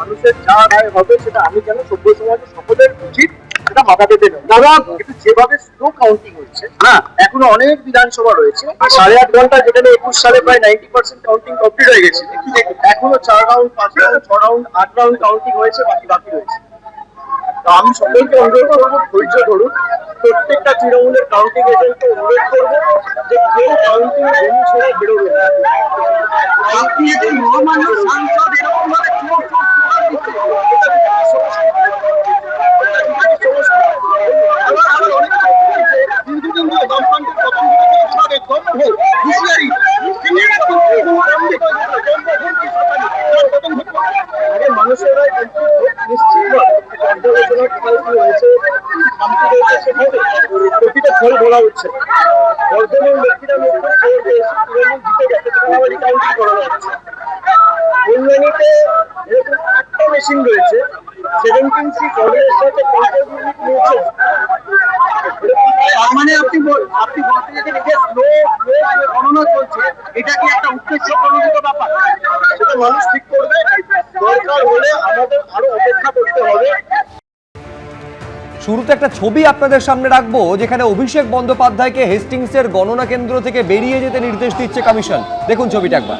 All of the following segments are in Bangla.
মানুষের যা রায় হবে সেটা আমি কেন সভ্য সমাজে সকলের উচিত সেটা মাথা পেতে নেই। দাদা কিন্তু যেভাবে স্লো কাউন্টিং হচ্ছে, হ্যাঁ এখনো অনেক বিধানসভা রয়েছে, 8.5 ঘন্টা, যেখানে 21 সালে প্রায় 90% কাউন্টিং কমপ্লিট হয়ে গেছে, এখনো 4 round, 5 round, 6 round, 8 round counting হয়েছে, বাকি রয়েছে। তো আমি সকলকে অনুরোধ করবো ধৈর্য ধরুন। প্রত্যেকটা তৃণমূলের কাউন্টিং এজেন্টকে অনুরোধ করবো যে কেউ কাউন্টিং জমি ছেড়ে বেরোবে না। আপনি যদি মহামান্য সাংসদ এরকম ভাবে চোর চোর স্লোগান দিচ্ছে, দীর্ঘদিন ধরে বামফ্রন্টের প্রথম দিকে হুঁশিয়ারি মানুষের নিশ্চিত পর্যালোচনা কোথায় কি হয়েছে, শান্তি রয়েছে, সেভাবে প্রতিটা ফল বলা হচ্ছে। বর্ধমান ব্যক্তিরা মুখ করে খবর পেয়েছে তৃণমূল জিতে গেছে, টাকাবাড়ি কাউন্টিং করানো হচ্ছে। কল্যাণীতে এরকম একটা মেশিন রয়েছে, 17C কংগ্রেস সাথে নিয়েছে। তার মানে আপনি বলতে চাইছেন এই যে স্লো গণনা চলছে, এটা কি একটা উদ্দেশ্য প্রণোদিত ব্যাপার? সেটা মানুষ ঠিক করবে। দরকার হলে আমাদের আরো অপেক্ষা করতে হবে। শুরুতে একটা ছবি আপনাদের সামনে রাখবো, যেখানে অভিষেক বন্দ্যোপাধ্যায়কে হেস্টিংসের গণনা কেন্দ্র থেকে বেরিয়ে যেতে নির্দেশ দিচ্ছে কমিশন। দেখুন ছবিটা একবার।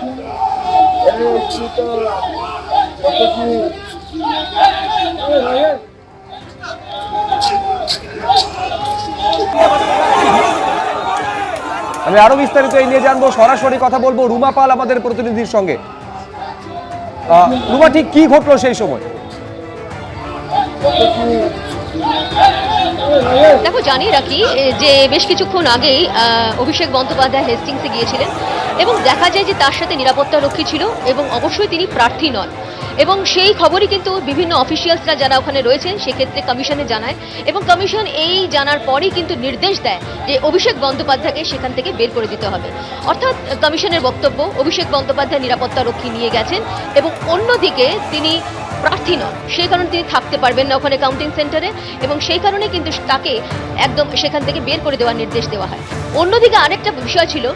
আমি আরো বিস্তারিত এই নিয়ে জানবো, সরাসরি কথা বলবো রুমা পাল আমাদের প্রতিনিধির সঙ্গে। রুমা, ঠিক কি ঘটলো সেই সময়? দেখো, জানিয়ে রাখি যে বেশ কিছুক্ষণ আগেই অভিষেক বন্দ্যোপাধ্যায় হেস্টিংসে গিয়েছিলেন এবং দেখা যায় যে তার সাথে নিরাপত্তা রক্ষী ছিল এবং অবশ্যই তিনি প্রার্থী নন। এবং সেই খবরই কিন্তু বিভিন্ন অফিসিয়ালসরা যারা ওখানে রয়েছেন সেক্ষেত্রে কমিশনে জানায় এবং কমিশন এই জানার পরেই কিন্তু নির্দেশ দেয় যে অভিষেক বন্দ্যোপাধ্যায়কে সেখান থেকে বের করে দিতে হবে। অর্থাৎ কমিশনের বক্তব্য, অভিষেক বন্দ্যোপাধ্যায় নিরাপত্তা রক্ষী নিয়ে গেছেন এবং অন্যদিকে তিনি প্রার্থী নন, সেই কারণে তিনি থাকতে পারবেন না ওখানে কাউন্টিং সেন্টারে এবং সেই কারণে কিন্তু তাকে একদম সেখান থেকে বের করে দেওয়ার নির্দেশ দেওয়া হয়। অন্যদিকে আরেকটা বিষয় ছিল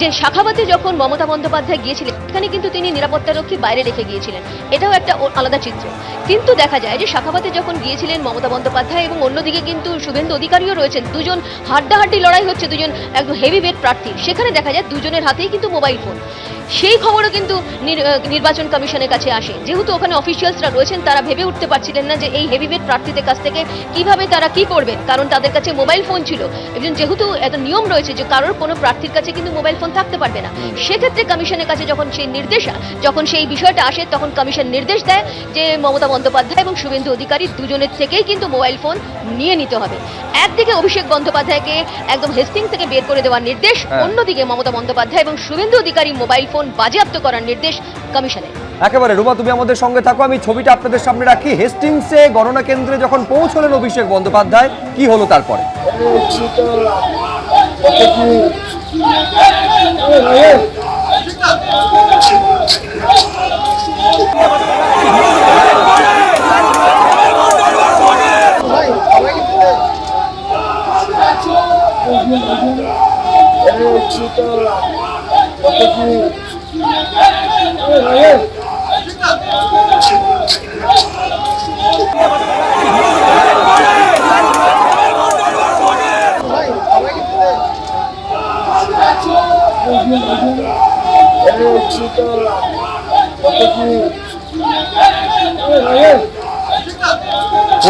যে শাখাবাতে যখন মমতা বন্দ্যোপাধ্যায় গিয়েছিলেন সেখানে কিন্তু তিনি নিরাপত্তারক্ষী বাইরে রেখে গিয়েছিলেন, এটাও একটা আলাদা চিত্র। কিন্তু দেখা যায় যে শাখাবাতে যখন গিয়েছিলেন মমতা বন্দ্যোপাধ্যায় এবং অন্যদিকে কিন্তু শুভেন্দু অধিকারীও রয়েছেন, দুজন হাড্ডাহাড্ডি লড়াই হচ্ছে, দুজন একদম হেভি ওয়েট প্রার্থী, সেখানে দেখা যায় দুজনের হাতেই কিন্তু মোবাইল ফোন। সেই খবরও কিন্তু নির্বাচন কমিশনের কাছে আসে। যেহেতু ওখানে অফিসিয়ালসরা রয়েছেন, তারা ভেবে উঠতে পারছিলেন না যে এই হেভিওয়েট প্রার্থীদের কাছ থেকে কিভাবে তারা কি করবেন, কারণ তাদের কাছে মোবাইল ফোন ছিল। এবং যেহেতু এত নিয়ম রয়েছে যে কারোর কোনো প্রার্থীর কাছে কিন্তু মোবাইল ফোন থাকতে পারবে না, সেক্ষেত্রে কমিশনের কাছে যখন সেই বিষয়টা আসে তখন কমিশন নির্দেশ দেয় যে মমতা বন্দ্যোপাধ্যায় এবং শুভেন্দু অধিকারী দুজনের থেকেই কিন্তু মোবাইল ফোন নিয়ে নিতে হবে। একদিকে অভিষেক বন্দ্যোপাধ্যায়কে একদম হেস্টিংস থেকে বের করে দেওয়ার নির্দেশ, অন্যদিকে মমতা বন্দ্যোপাধ্যায় এবং শুভেন্দু অধিকারী মোবাইল ফোন বাজেয়াপ্ত করার নির্দেশ কমিশনের। একেবারে রুমা, তুমি আমাদের সঙ্গে থাকো, আমি ছবিটা আপনাদের সামনে রাখি। হেস্টিংসে গণনা কেন্দ্রে যখন পৌঁছলেন অভিষেক বন্দ্যোপাধ্যায়, কি হলো তারপরে?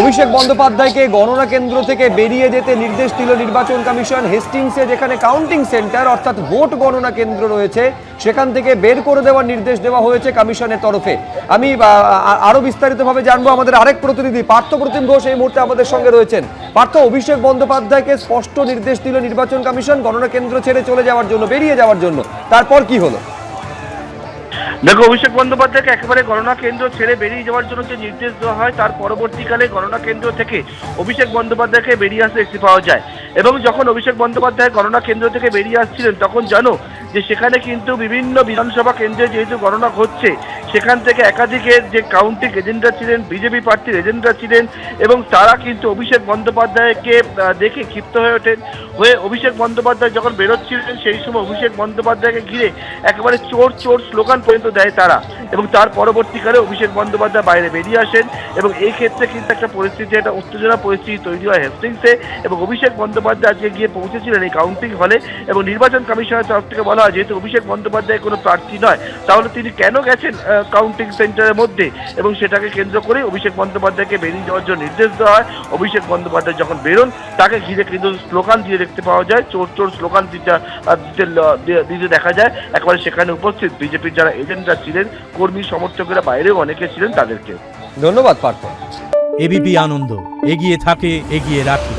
অভিষেক বন্দ্যোপাধ্যায়কে গণনা কেন্দ্র থেকে বেরিয়ে যেতে নির্দেশ দিল নির্বাচন কমিশন। হেস্টিংসে যেখানে কাউন্টিং সেন্টার অর্থাৎ ভোট গণনা কেন্দ্র রয়েছে, সেখান থেকে বের করে দেওয়ার নির্দেশ দেওয়া হয়েছে কমিশনের তরফে। আমি আরো বিস্তারিতভাবে জানবো, আমাদের আরেক প্রতিনিধি পার্থ প্রতিম ঘোষ এই মুহূর্তে আমাদের সঙ্গে রয়েছেন। পার্থ, অভিষেক বন্দ্যোপাধ্যায়কে স্পষ্ট নির্দেশ দিল নির্বাচন কমিশন গণনা কেন্দ্র ছেড়ে চলে যাওয়ার জন্য, বেরিয়ে যাওয়ার জন্য, তারপর কি হলো? দেখো, অভিষেক বন্দ্যোপাধ্যায়কে একেবারে গণনা কেন্দ্র ছেড়ে বেরিয়ে যাওয়ার জন্য যে নির্দেশ দেওয়া হয় তার পরবর্তীকালে গণনা কেন্দ্র থেকে অভিষেক বন্দ্যোপাধ্যায়কে বেরিয়ে আসতে দেখতে পাওয়া যায়। এবং যখন অভিষেক বন্দ্যোপাধ্যায় গণনা কেন্দ্র থেকে বেরিয়ে আসছিলেন তখন জানো যে সেখানে কিন্তু বিভিন্ন বিধানসভা কেন্দ্রে যেহেতু গণনা হচ্ছে, সেখান থেকে একাধিকের যে কাউন্টিং এজেন্টরা ছিলেন, বিজেপি প্রার্থীর এজেন্টরা ছিলেন, এবং তারা কিন্তু অভিষেক বন্দ্যোপাধ্যায়কে দেখে ক্ষিপ্ত হয়ে ওঠেন। অভিষেক বন্দ্যোপাধ্যায় যখন বেরোচ্ছিলেন সেই সময় অভিষেক বন্দ্যোপাধ্যায়কে ঘিরে একেবারে চোর চোর স্লোগান পর্যন্ত দেয় তারা, এবং তার পরবর্তীকালে অভিষেক বন্দ্যোপাধ্যায় বাইরে বেরিয়ে আসেন। এবং এই ক্ষেত্রে কিন্তু একটা পরিস্থিতি, একটা উত্তেজনা পরিস্থিতি তৈরি হয় হেস্টিংসে, এবং অভিষেক বন্দ্যোপাধ্যায় আজকে গিয়ে পৌঁছেছিলেন এই কাউন্টিং হলে, এবং নির্বাচন কমিশনের তরফ থেকে বলা হয় যেহেতু অভিষেক বন্দ্যোপাধ্যায় কোনো প্রার্থী নয়, তাহলে তিনি কেন গেছেন কাউন্টিং সেন্টারের মধ্যে, এবং সেটাকে কেন্দ্র করে অভিষেক বন্দ্যোপাধ্যায়কে বেরিয়ে যাওয়ার জন্য নির্দেশ দেওয়া হয়। অভিষেক বন্দ্যোপাধ্যায় যখন বেরোন তাকে ঘিরে কিন্তু স্লোগান দিয়ে দেখতে পাওয়া যায়, চোর চোর স্লোগান দিতে দেখা যায়। একবারে সেখানে উপস্থিত বিজেপির যারা এজেন্টরা ছিলেন, কর্মী সমর্থকেরা, বাইরেও অনেকে ছিলেন, তাদেরকে। ধন্যবাদ পার্থ। এবিপি আনন্দ, এগিয়ে থাকে, এগিয়ে রাখে।